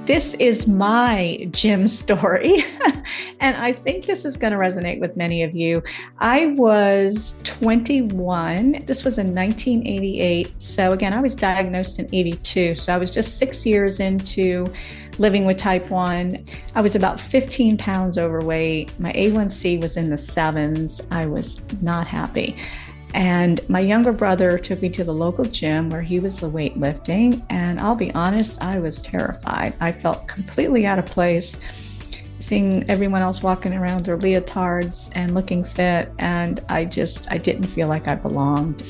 This is my gym story, and I think this is going to resonate with many of you. I was 21. This was in 1988. So again, I was diagnosed in 82. So I was just 6 years into living with type 1. I was about 15 pounds overweight. My A1C was in the sevens. I was not happy. And my younger brother took me to the local gym where he was the weightlifting. And I'll be honest, I was terrified. I felt completely out of place seeing everyone else walking around their leotards and looking fit. And I didn't feel like I belonged.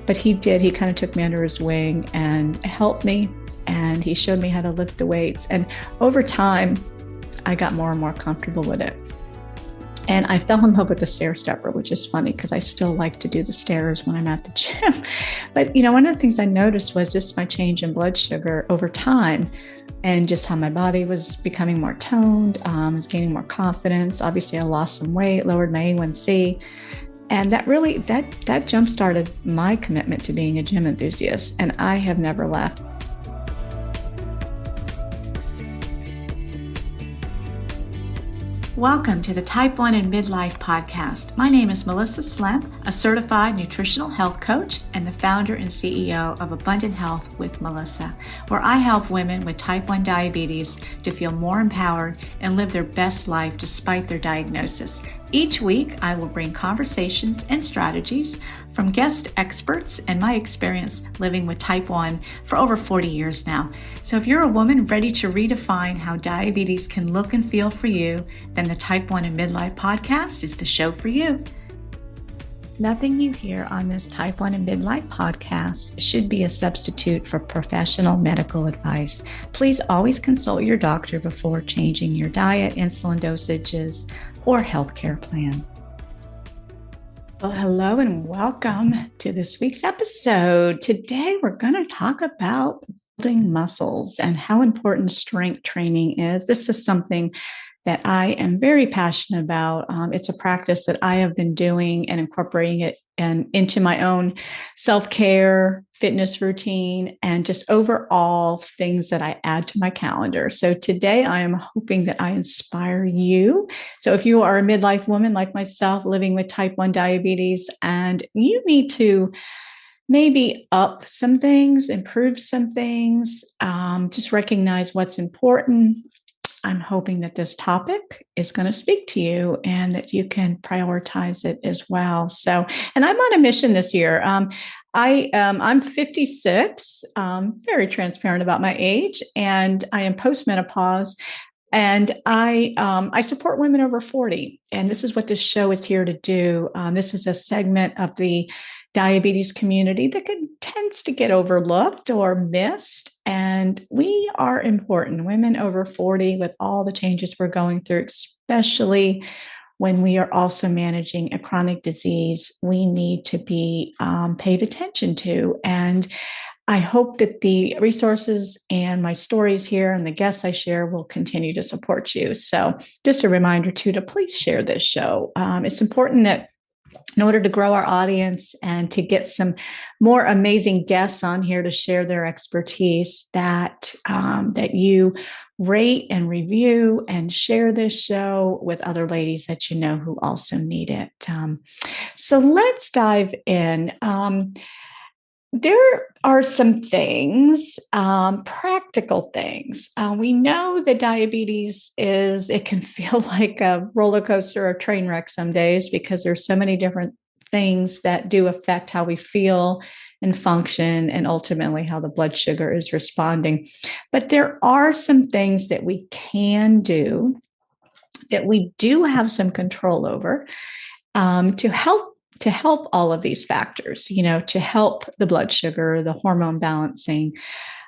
But he did. He kind of took me under his wing and helped me. And he showed me how to lift the weights. And over time, I got more and more comfortable with it. And I fell in love with the stair stepper, which is funny because I still like to do the stairs when I'm at the gym. But, one of the things I noticed was just my change in blood sugar over time and just how my body was becoming more toned, was gaining more confidence. Obviously, I lost some weight, lowered my A1C. And that jump-started my commitment to being a gym enthusiast. And I have never left. Welcome to the Type 1 and Midlife podcast. My name is Melissa Slemp, a certified nutritional health coach and the founder and CEO of Abundant Health with Melissa, where I help women with type 1 diabetes to feel more empowered and live their best life despite their diagnosis. Each week, I will bring conversations and strategies from guest experts and my experience living with type 1 for over 40 years now. So if you're a woman ready to redefine how diabetes can look and feel for you, then the Type 1 and Midlife podcast is the show for you. Nothing you hear on this Type 1 and Midlife podcast should be a substitute for professional medical advice. Please always consult your doctor before changing your diet, insulin dosages, or healthcare plan. Well, hello and welcome to this week's episode. Today, we're going to talk about building muscles and how important strength training is. This is something that I am very passionate about. It's a practice that I have been doing and incorporating it into my own self-care, fitness routine, and just overall things that I add to my calendar. So today I am hoping that I inspire you. So if you are a midlife woman like myself living with type 1 diabetes and you need to maybe up some things, improve some things, just recognize what's important, I'm hoping that this topic is going to speak to you and that you can prioritize it as well. So, and I'm on a mission this year. I'm 56, very transparent about my age, and I am postmenopause. And I support women over 40. And this is what this show is here to do. This is a segment of the diabetes community that tends to get overlooked or missed. And we are important, women over 40, with all the changes we're going through, especially when we are also managing a chronic disease we need to be paid attention to. And I hope that the resources and my stories here and the guests I share will continue to support you. So just a reminder too, to please share this show. It's important that in order to grow our audience and to get some more amazing guests on here to share their expertise, that you rate and review and share this show with other ladies that you know who also need it. So let's dive in. There are some things, practical things. We know that diabetes it can feel like a roller coaster or train wreck some days because there's so many different things that do affect how we feel and function and ultimately how the blood sugar is responding. But there are some things that we can do that we do have some control over to help all of these factors, to help the blood sugar, the hormone balancing,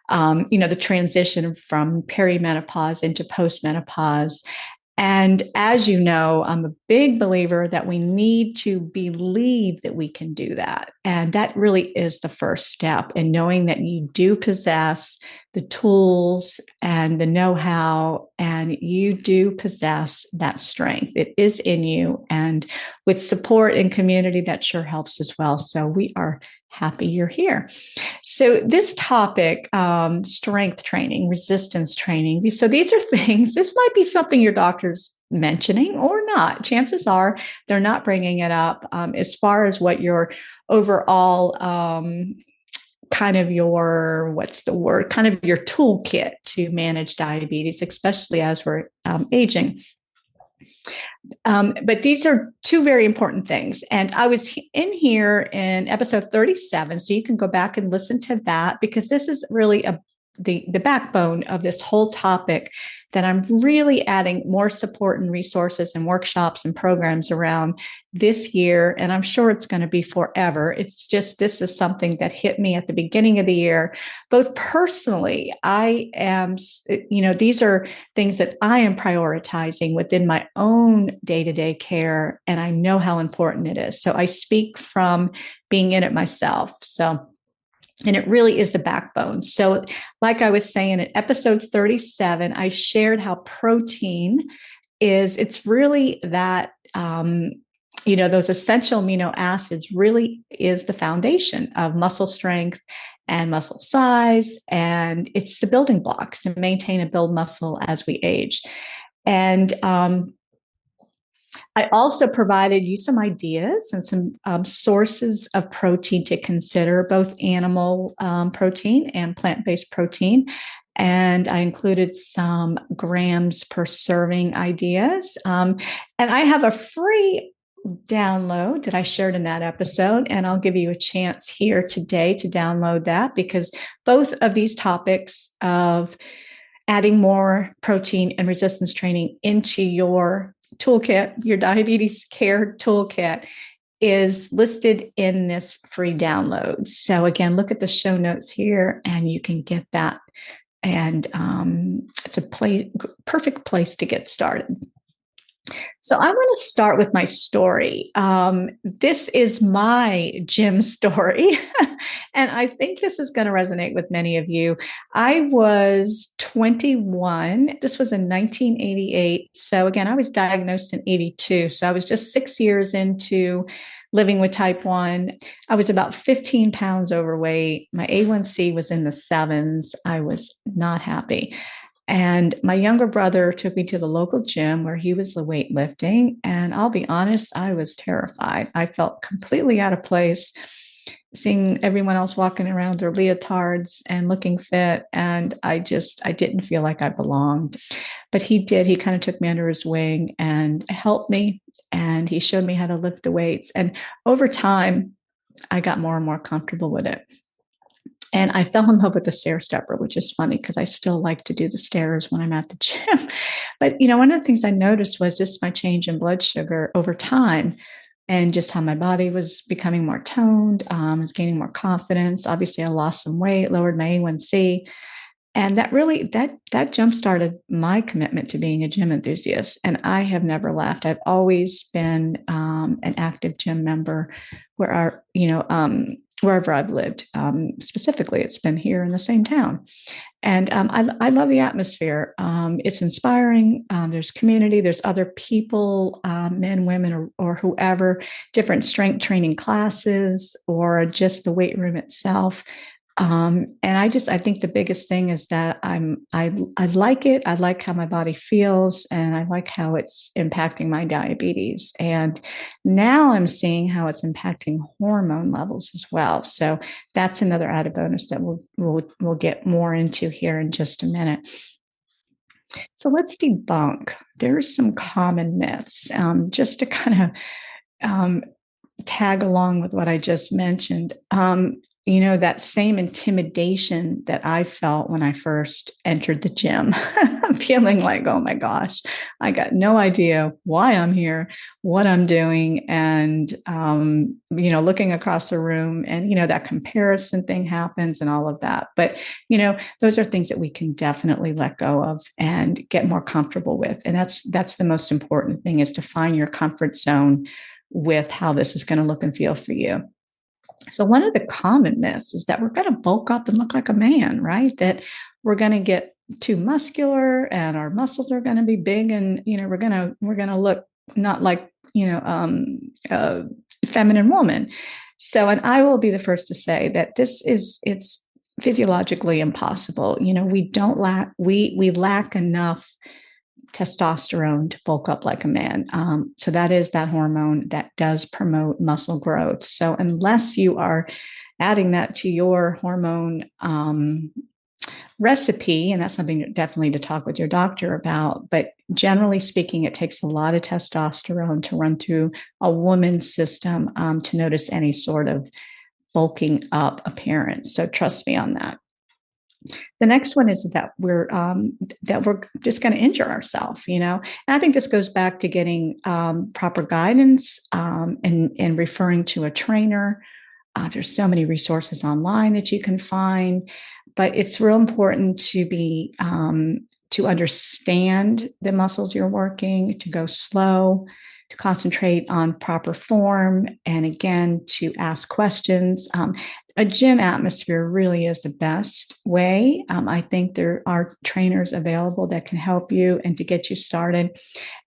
the transition from perimenopause into postmenopause. And as you know, I'm a big believer that we need to believe that we can do that. And that really is the first step in knowing that you do possess the tools and the know-how, and you do possess that strength. It is in you. And with support and community, that sure helps as well. So we are happy you're here. So this topic, strength training, resistance training. So these are things, this might be something your doctor's mentioning or not. Chances are they're not bringing it up as far as what your overall kind of your, what's the word, kind of your toolkit to manage diabetes, especially as we're aging. But these are two very important things. And I was in here in episode 37, so you can go back and listen to that, because this is really the backbone of this whole topic that I'm really adding more support and resources and workshops and programs around this year. And I'm sure it's going to be forever. It's just, this is something that hit me at the beginning of the year, both personally. I am, these are things that I am prioritizing within my own day-to-day care. And I know how important it is. So I speak from being in it myself. And it really is the backbone. So like I was saying in episode 37, I shared how protein it's really that, those essential amino acids really is the foundation of muscle strength and muscle size. And it's the building blocks to maintain and build muscle as we age. And I also provided you some ideas and some sources of protein to consider, both animal protein and plant-based protein. And I included some grams per serving ideas. And I have a free download that I shared in that episode, and I'll give you a chance here today to download that, because both of these topics of adding more protein and resistance training into your toolkit, your diabetes care toolkit, is listed in this free download. So again, look at the show notes here and you can get that. And it's a perfect place to get started. So I want to start with my story. This is my gym story, and I think this is going to resonate with many of you. I was 21. This was in 1988. So again, I was diagnosed in 82. So I was just 6 years into living with type 1. I was about 15 pounds overweight. My A1C was in the sevens. I was not happy. And my younger brother took me to the local gym where he was weightlifting. And I'll be honest, I was terrified. I felt completely out of place, seeing everyone else walking around their leotards and looking fit. And I didn't feel like I belonged. But he did. He kind of took me under his wing and helped me. And he showed me how to lift the weights. And over time, I got more and more comfortable with it. And I fell in love with the stair stepper, which is funny because I still like to do the stairs when I'm at the gym. But, one of the things I noticed was just my change in blood sugar over time, and just how my body was becoming more toned, was gaining more confidence. Obviously, I lost some weight, lowered my A1C. And that really, that jump-started my commitment to being a gym enthusiast. And I have never left. I've always been an active gym member wherever I've lived. Specifically, it's been here in the same town. And I love the atmosphere. It's inspiring. There's community. There's other people, men, women, or whoever, different strength training classes, or just the weight room itself. And I think the biggest thing is that I like it. I like how my body feels, and I like how it's impacting my diabetes. And now I'm seeing how it's impacting hormone levels as well. So that's another added bonus that we'll get more into here in just a minute. So let's debunk. There's some common myths, just to kind of tag along with what I just mentioned. That same intimidation that I felt when I first entered the gym, feeling like, oh my gosh, I got no idea why I'm here, what I'm doing. And, looking across the room, and, that comparison thing happens and all of that. But, those are things that we can definitely let go of and get more comfortable with. And that's the most important thing, is to find your comfort zone with how this is going to look and feel for you. So one of the common myths is that we're going to bulk up and look like a man, right? That we're going to get too muscular and our muscles are going to be big, and we're going to look not like feminine woman. So, and I will be the first to say that it's physiologically impossible. We lack enough testosterone to bulk up like a man. So that is that hormone that does promote muscle growth. So unless you are adding that to your hormone recipe, and that's something definitely to talk with your doctor about, but generally speaking, it takes a lot of testosterone to run through a woman's system to notice any sort of bulking up appearance. So trust me on that. The next one is that we're just going to injure ourselves, and I think this goes back to getting proper guidance and referring to a trainer. There's so many resources online that you can find, but it's real important to understand the muscles you're working, to go slow, to concentrate on proper form, and again, to ask questions. A gym atmosphere really is the best way. I think there are trainers available that can help you and to get you started.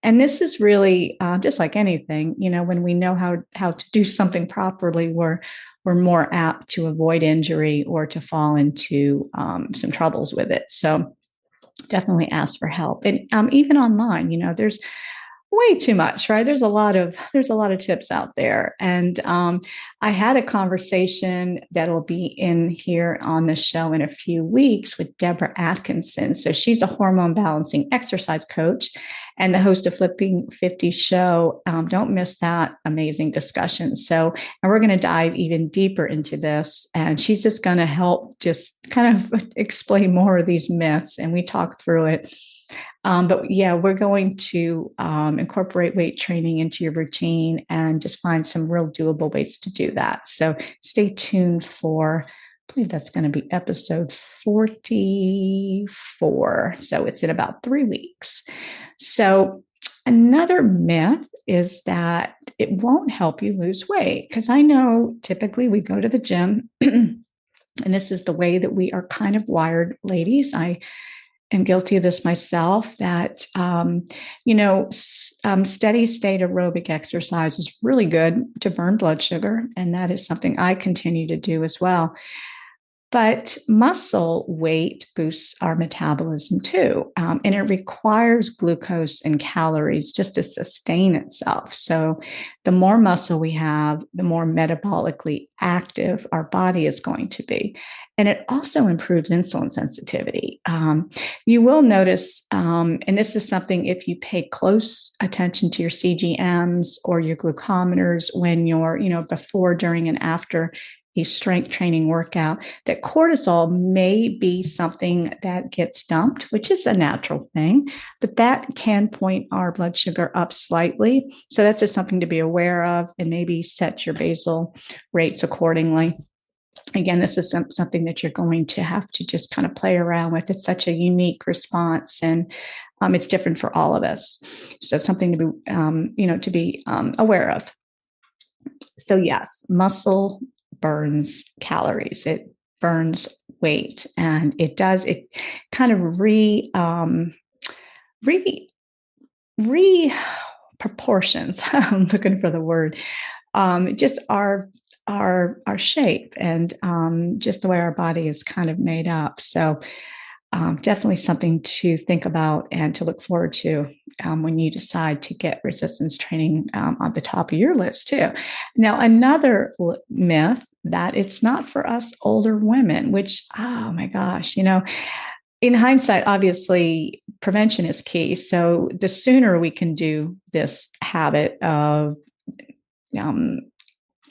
And this is really just like anything, when we know how to do something properly, we're more apt to avoid injury or to fall into some troubles with it. So definitely ask for help. And even online, there's way too much, right? There's a lot of tips out there. And I had a conversation that will be in here on the show in a few weeks with Deborah Atkinson. So she's a hormone balancing exercise coach and the host of Flipping 50 show. Don't miss that amazing discussion. So, and we're going to dive even deeper into this. And she's just going to help just kind of explain more of these myths. And we talk through it. But yeah, we're going to incorporate weight training into your routine and just find some real doable ways to do that. So stay tuned for, I believe that's going to be episode 44. So it's in about 3 weeks. So another myth is that it won't help you lose weight, because I know typically we go to the gym and this is the way that we are kind of wired, ladies. I am guilty of this myself, that, steady state aerobic exercise is really good to burn blood sugar. And that is something I continue to do as well. But muscle weight boosts our metabolism too. And it requires glucose and calories just to sustain itself. So the more muscle we have, the more metabolically active our body is going to be. And it also improves insulin sensitivity. You will notice, and this is something if you pay close attention to your CGMs or your glucometers when you're, before, during, and after a strength training workout, that cortisol may be something that gets dumped, which is a natural thing, but that can point our blood sugar up slightly. So that's just something to be aware of and maybe set your basal rates accordingly. Again, this is something that you're going to have to just kind of play around with. It's such a unique response, and it's different for all of us. So it's something to be aware of. So yes, muscle burns calories, it burns weight, and it kind of proportions. I'm looking for the word. Just our shape and just the way our body is kind of made up. So definitely something to think about and to look forward to when you decide to get resistance training on the top of your list too. Now, another myth that it's not for us older women, which, oh my gosh, in hindsight, obviously prevention is key. So the sooner we can do this habit of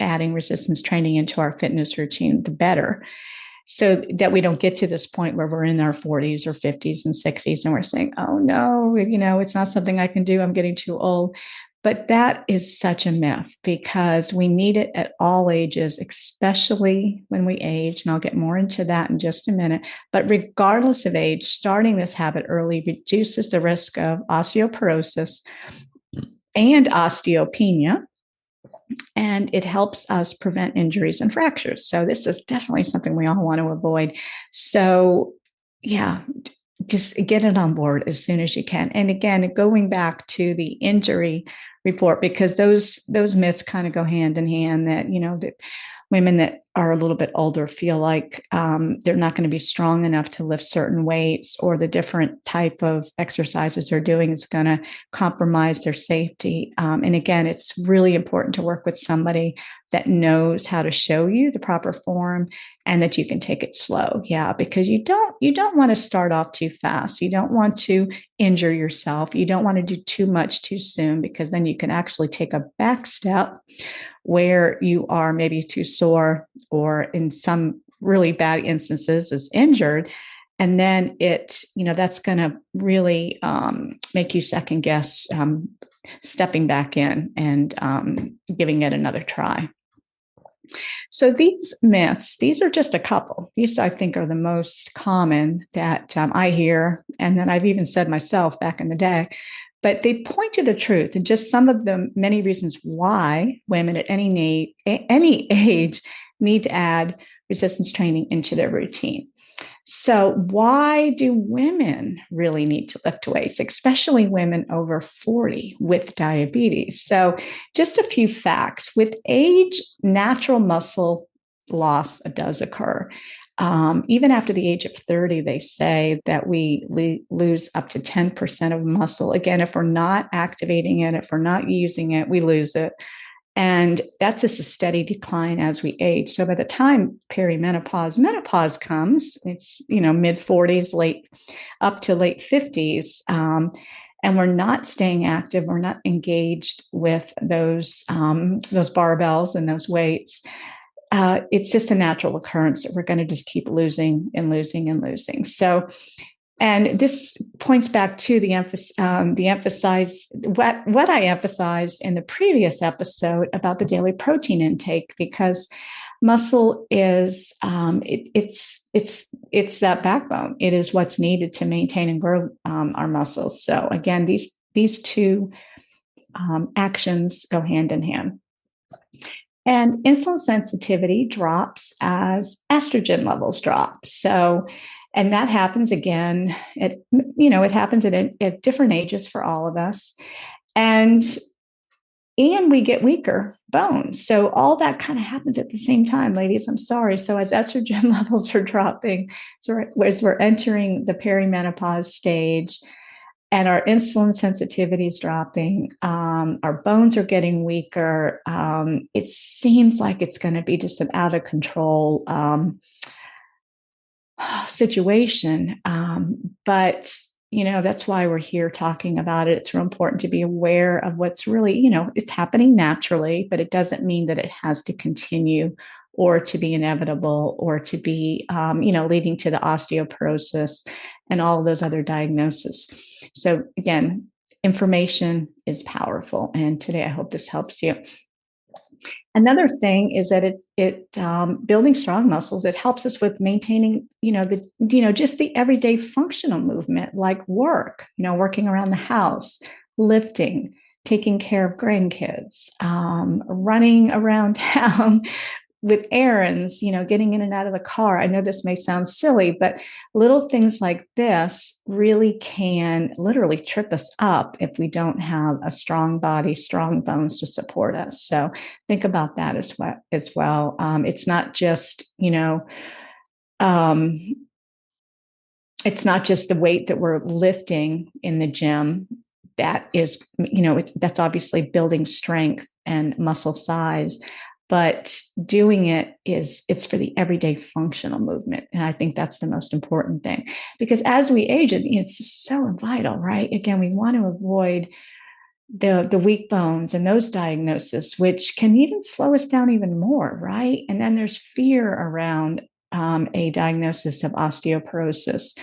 adding resistance training into our fitness routine, the better. So that we don't get to this point where we're in our 40s or 50s and 60s and we're saying, oh no, it's not something I can do. I'm getting too old. But that is such a myth, because we need it at all ages, especially when we age. And I'll get more into that in just a minute. But regardless of age, starting this habit early reduces the risk of osteoporosis and osteopenia. And it helps us prevent injuries and fractures. So this is definitely something we all want to avoid. So yeah, just get it on board as soon as you can. And again, going back to the injury report, because those myths kind of go hand in hand, that, that women that are a little bit older feel like they're not going to be strong enough to lift certain weights, or the different type of exercises they're doing is going to compromise their safety. And again, it's really important to work with somebody that knows how to show you the proper form, and that you can take it slow. Yeah, because you don't want to start off too fast. You don't want to injure yourself. You don't want to do too much too soon, because then you can actually take a back step where you are maybe too sore, or in some really bad instances is injured. And then that's going to really make you second guess stepping back in and giving it another try. So these myths, these are just a couple. These, I think, are the most common that I hear, and that I've even said myself back in the day. But they point to the truth, and just some of the many reasons why women at any age need to add resistance training into their routine. So why do women really need to lift weights, especially women over 40 with diabetes? So just a few facts. With age, natural muscle loss does occur. Even after the age of 30, they say that we lose up to 10% of muscle. Again, if we're not activating it, if we're not using it, we lose it. And that's just a steady decline as we age. So by the time menopause comes, it's, mid 40s, late up to late 50s. And we're not staying active. We're not engaged with those barbells and those weights. It's just a natural occurrence that we're going to just keep losing and losing and losing. So, and this points back to the emphasize what I emphasized in the previous episode about the daily protein intake, because muscle is it's that backbone. It is what's needed to maintain and grow our muscles. So again, these two actions go hand in hand. And insulin sensitivity drops as estrogen levels drop. So, and that happens again, it happens at different ages for all of us. And we get weaker bones. So all that kind of happens at the same time, ladies. I'm sorry. So as estrogen levels are dropping, as we're entering the perimenopause stage, and our insulin sensitivity is dropping, our bones are getting weaker. It seems like it's going to be just an out of control situation. But, that's why we're here talking about it. It's real important to be aware of what's really, it's happening naturally, but it doesn't mean that it has to continue, or to be inevitable, or to be, leading to the osteoporosis and all of those other diagnoses. So again, information is powerful. And today, I hope this helps you. Another thing is that it building strong muscles, it helps us with maintaining, just the everyday functional movement, like working around the house, lifting, taking care of grandkids, running around town with errands, getting in and out of the car. I know this may sound silly, but little things like this really can literally trip us up if we don't have a strong body, strong bones to support us. So think about that as well. It's not just, it's not just the weight that we're lifting in the gym that is, that's obviously building strength and muscle size. But doing it's for the everyday functional movement. And I think that's the most important thing, because as we age, it's just so vital, right? Again, we want to avoid the weak bones and those diagnoses, which can even slow us down even more, right? And then there's fear around a diagnosis of osteoporosis.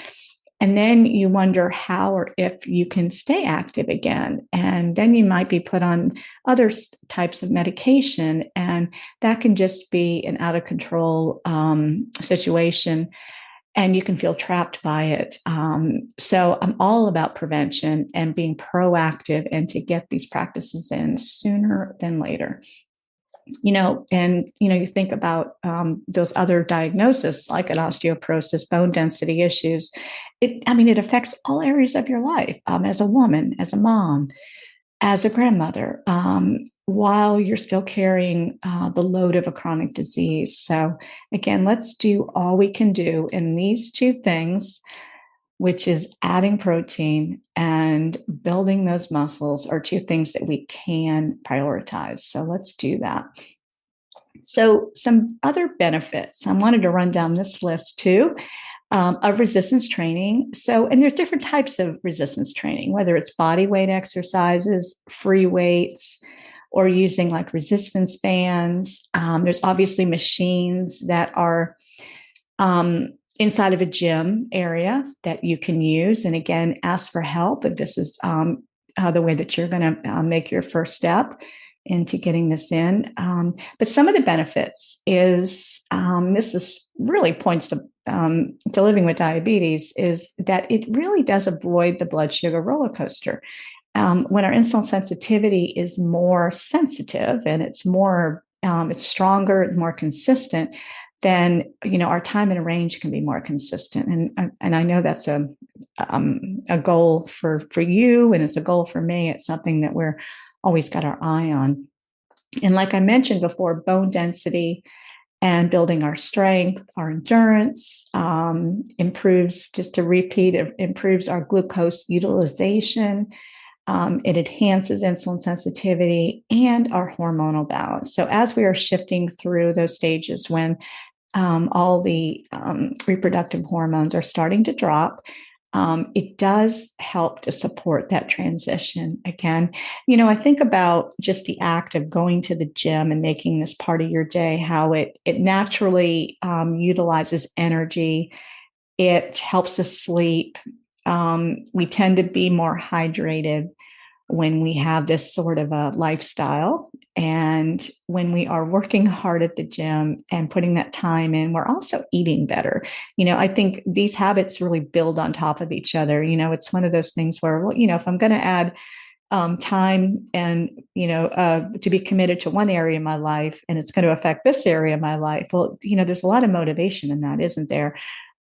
And then you wonder how or if you can stay active again. And then you might be put on other types of medication. And that can just be an out of control situation. And you can feel trapped by it. So I'm all about prevention and being proactive, and to get these practices in sooner than later. You think about those other diagnoses like an osteoporosis, bone density issues. It affects all areas of your life, as a woman, as a mom, as a grandmother, while you're still carrying the load of a chronic disease. So again, let's do all we can do in these two things, which is adding protein and building those muscles, are two things that we can prioritize. So let's do that. So some other benefits, I wanted to run down this list too, of resistance training. So, and there's different types of resistance training, whether it's body weight exercises, free weights, or using like resistance bands. There's obviously machines that are inside of a gym area that you can use. And again, ask for help if this is the way that you're going to make your first step into getting this in. But some of the benefits is, this is really points to living with diabetes, is that it really does avoid the blood sugar roller coaster. When our insulin sensitivity is more sensitive and it's more, it's stronger, more consistent, then our time in range can be more consistent. And I know that's a goal for you, and it's a goal for me. It's something that we're always got our eye on. And like I mentioned before, bone density and building our strength, our endurance, improves, just to repeat, it improves our glucose utilization. It enhances insulin sensitivity and our hormonal balance. So as we are shifting through those stages when all the reproductive hormones are starting to drop, it does help to support that transition. Again, I think about just the act of going to the gym and making this part of your day, how it naturally utilizes energy. It helps us sleep. We tend to be more hydrated when we have this sort of a lifestyle. And when we are working hard at the gym and putting that time in, we're also eating better. I think these habits really build on top of each other. It's one of those things where, well, if I'm going to add time and, to be committed to one area of my life and it's going to affect this area of my life, well, there's a lot of motivation in that, isn't there?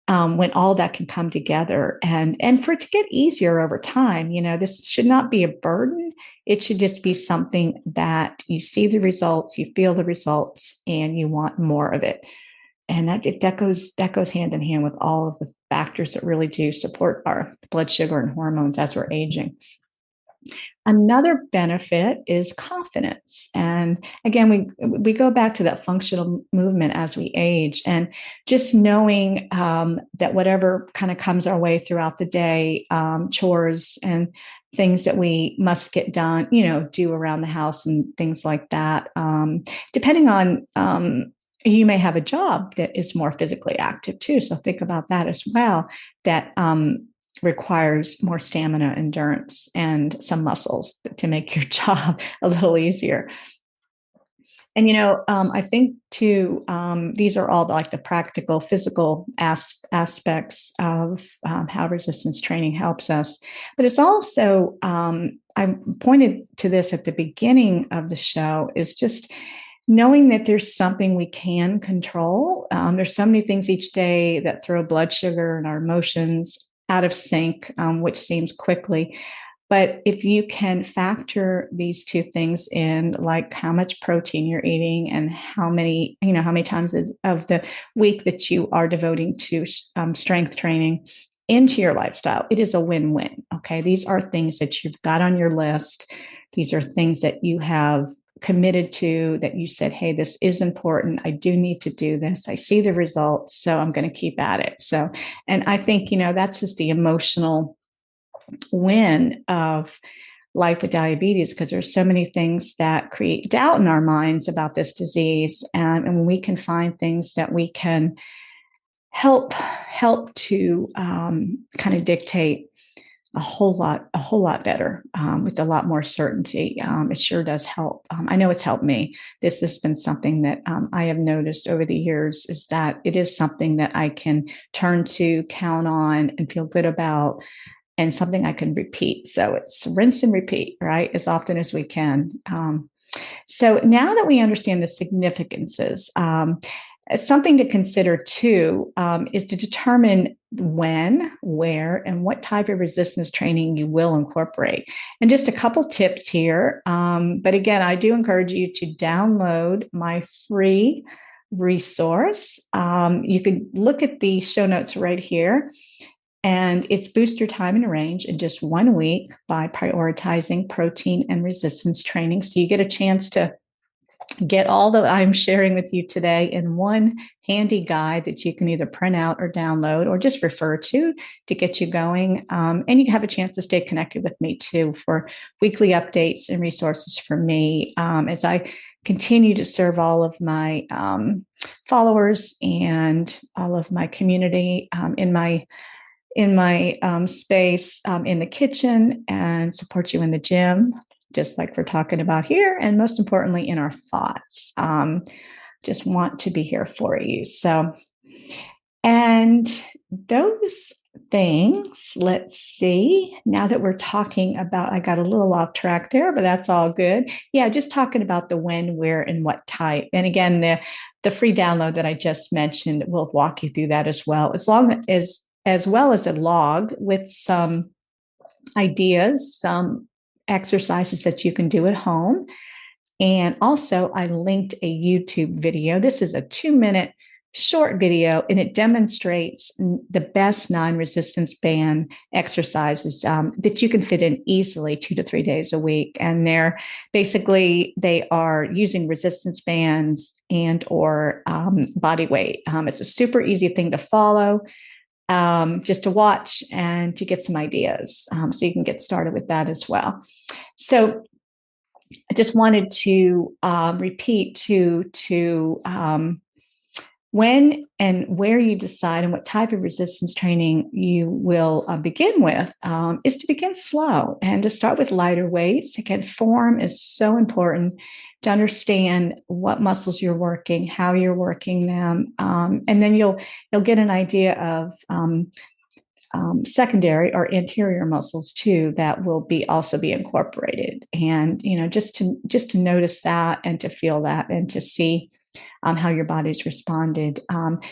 When all that can come together and for it to get easier over time. This should not be a burden. It should just be something that you see the results, you feel the results, and you want more of it. And that goes hand in hand with all of the factors that really do support our blood sugar and hormones as we're aging. Another benefit is confidence. And again, we go back to that functional movement as we age, and just knowing that whatever kind of comes our way throughout the day, chores and things that we must get done, do around the house and things like that. Depending on, you may have a job that is more physically active too. So think about that as well. That requires more stamina, endurance, and some muscles to make your job a little easier. And, I think too, these are all like the practical physical aspects of how resistance training helps us. But it's also, I pointed to this at the beginning of the show, is just knowing that there's something we can control. There's so many things each day that throw blood sugar and our emotions out of sync, which seems quickly. But if you can factor these two things in, like how much protein you're eating and how many times of the week that you are devoting to strength training into your lifestyle, it is a win-win. Okay. These are things that you've got on your list. These are things that you have committed to, that you said, hey, this is important. I do need to do this. I see the results, so I'm going to keep at it. So, and I think, that's just the emotional win of life with diabetes, because there's so many things that create doubt in our minds about this disease. And when we can find things that we can help to kind of dictate a whole lot better, with a lot more certainty. It sure does help. I know it's helped me. This has been something that I have noticed over the years, is that it is something that I can turn to, count on, and feel good about, and something I can repeat. So it's rinse and repeat, right? As often as we can. So now that we understand the significances, something to consider too, is to determine when, where, and what type of resistance training you will incorporate. And just a couple tips here. But again, I do encourage you to download my free resource. You could look at the show notes right here. And it's boost your time and range in just 1 week by prioritizing protein and resistance training. So you get a chance to get all that I'm sharing with you today in one handy guide that you can either print out or download or just refer to get you going. And you have a chance to stay connected with me too for weekly updates and resources for me as I continue to serve all of my followers and all of my community in my space in the kitchen and support you in the gym, just like we're talking about here. And most importantly, in our thoughts. Just want to be here for you. So, and those things, let's see, now that we're talking about, I got a little off track there, but that's all good. Yeah, just talking about the when, where, and what type. And again, the free download that I just mentioned will walk you through that as well, as well as a log with some ideas, some exercises that you can do at home. And also, I linked a YouTube video. This is a 2-minute short video, and it demonstrates the best non-resistance band exercises that you can fit in easily 2 to 3 days a week. And they are using resistance bands and or body weight. It's a super easy thing to follow. Just to watch and to get some ideas. So you can get started with that as well. So I just wanted to repeat to when and where you decide and what type of resistance training you will begin with is to begin slow and to start with lighter weights. Again, form is so important to understand what muscles you're working, how you're working them, and then you'll get an idea of secondary or anterior muscles too that will also be incorporated. And just to notice that and to feel that and to see how your body's responded.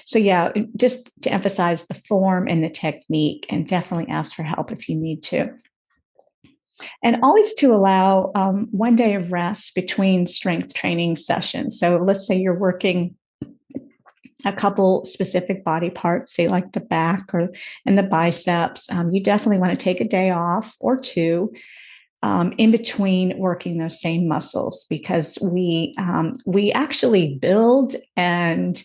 So yeah, just to emphasize the form and the technique, and definitely ask for help if you need to. And always to allow 1 day of rest between strength training sessions. So let's say you're working a couple specific body parts, say like the back and the biceps. You definitely want to take a day off or two in between working those same muscles, because we actually build and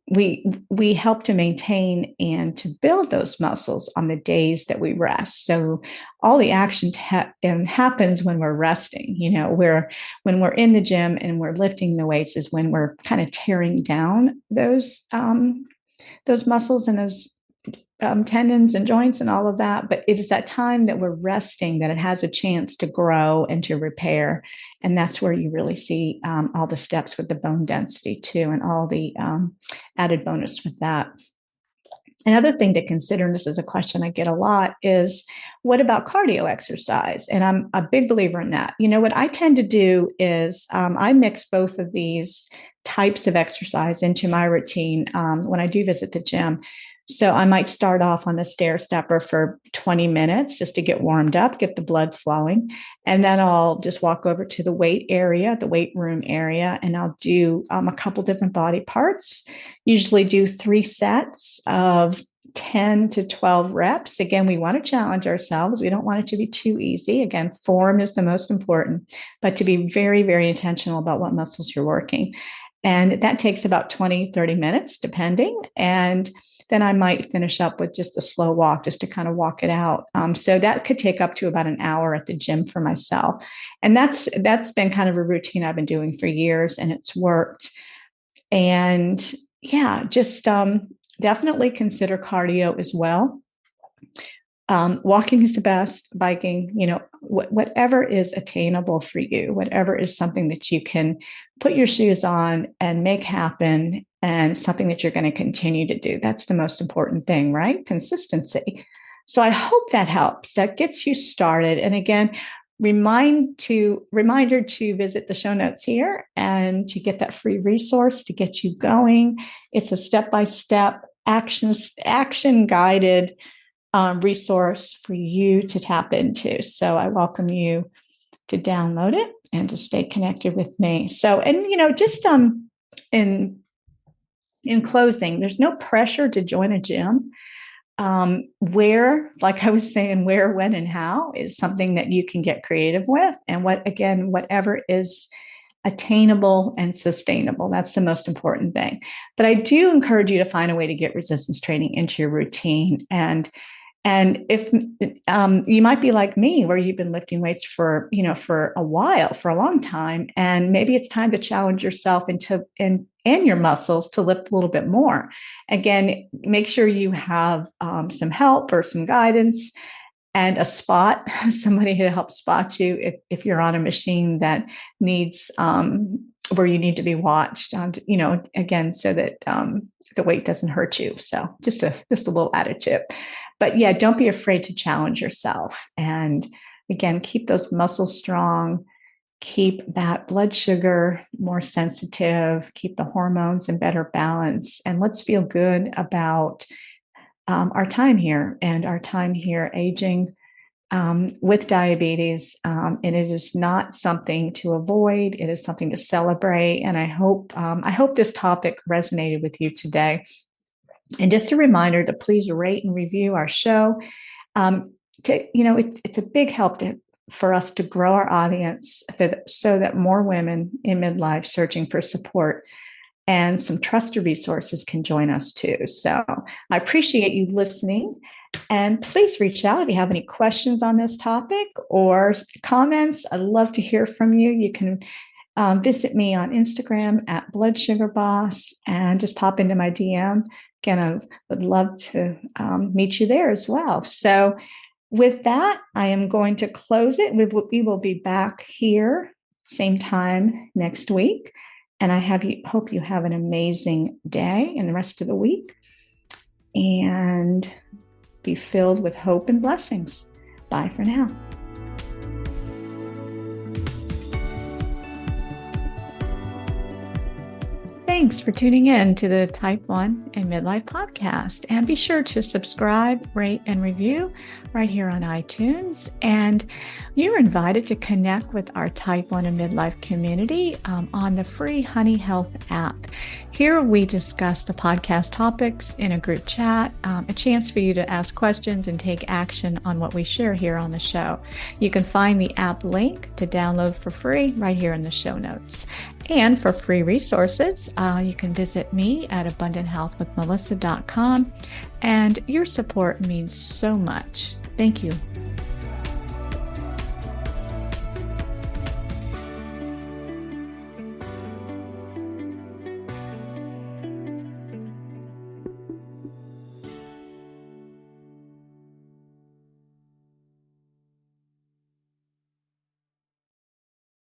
we help to maintain and to build those muscles on the days that we rest. So all the action happens when we're resting. When we're in the gym and we're lifting the weights is when we're kind of tearing down those muscles and those tendons and joints and all of that. But it is that time that we're resting that it has a chance to grow and to repair. And that's where you really see all the steps with the bone density too, and all the added bonus with that. Another thing to consider, and this is a question I get a lot, is what about cardio exercise? And I'm a big believer in that. What I tend to do is I mix both of these types of exercise into my routine when I do visit the gym. So I might start off on the stair stepper for 20 minutes just to get warmed up, get the blood flowing. And then I'll just walk over to the weight room area, and I'll do a couple different body parts, usually do 3 sets of 10 to 12 reps. Again, we want to challenge ourselves. We don't want it to be too easy. Again, form is the most important, but to be very, very intentional about what muscles you're working. And that takes about 20, 30 minutes, depending. And then I might finish up with just a slow walk, just to kind of walk it out. So that could take up to about an hour at the gym for myself. And that's been kind of a routine I've been doing for years, and it's worked. And yeah, just definitely consider cardio as well. Walking is the best, biking, whatever is attainable for you, whatever is something that you can put your shoes on and make happen, and something that you're going to continue to do. That's the most important thing, right? Consistency. So I hope that helps. That gets you started. And again, reminder to visit the show notes here and to get that free resource to get you going. It's a step-by-step action guided resource for you to tap into. So I welcome you to download it and to stay connected with me. So, and just in closing, there's no pressure to join a gym. Where, like I was saying, where, when, and how is something that you can get creative with. And whatever is attainable and sustainable. That's the most important thing. But I do encourage you to find a way to get resistance training into your routine. And if you might be like me, where you've been lifting weights for a while, for a long time, and maybe it's time to challenge yourself and your muscles to lift a little bit more. Again, make sure you have some help or some guidance and a spot, somebody to help spot you if you're on a machine that needs where you need to be watched, again, so that the weight doesn't hurt you. So just a little added tip. But yeah, don't be afraid to challenge yourself. And again, keep those muscles strong, keep that blood sugar more sensitive, keep the hormones in better balance, and let's feel good about our time here aging with diabetes. And it is not something to avoid. It is something to celebrate. And I hope this topic resonated with you today. And just a reminder to please rate and review our show. It's a big help for us to grow our audience so that more women in midlife searching for support and some trusted resources can join us too. So I appreciate you listening. And please reach out if you have any questions on this topic or comments. I'd love to hear from you. You can visit me on Instagram at bloodsugarboss and just pop into my DM. Again, I would love to meet you there as well. So with that, I am going to close it. We will be back here same time next week. And I hope you have an amazing day and the rest of the week. And be filled with hope and blessings. Bye for now. Thanks for tuning in to the Type 1 and Midlife podcast. And be sure to subscribe, rate, and review right here on iTunes. And you're invited to connect with our Type 1 and Midlife community on the free Honey Health app. Here we discuss the podcast topics in a group chat, a chance for you to ask questions and take action on what we share here on the show. You can find the app link to download for free right here in the show notes. And for free resources, you can visit me at abundanthealthwithmelissa.com. And your support means so much. Thank you.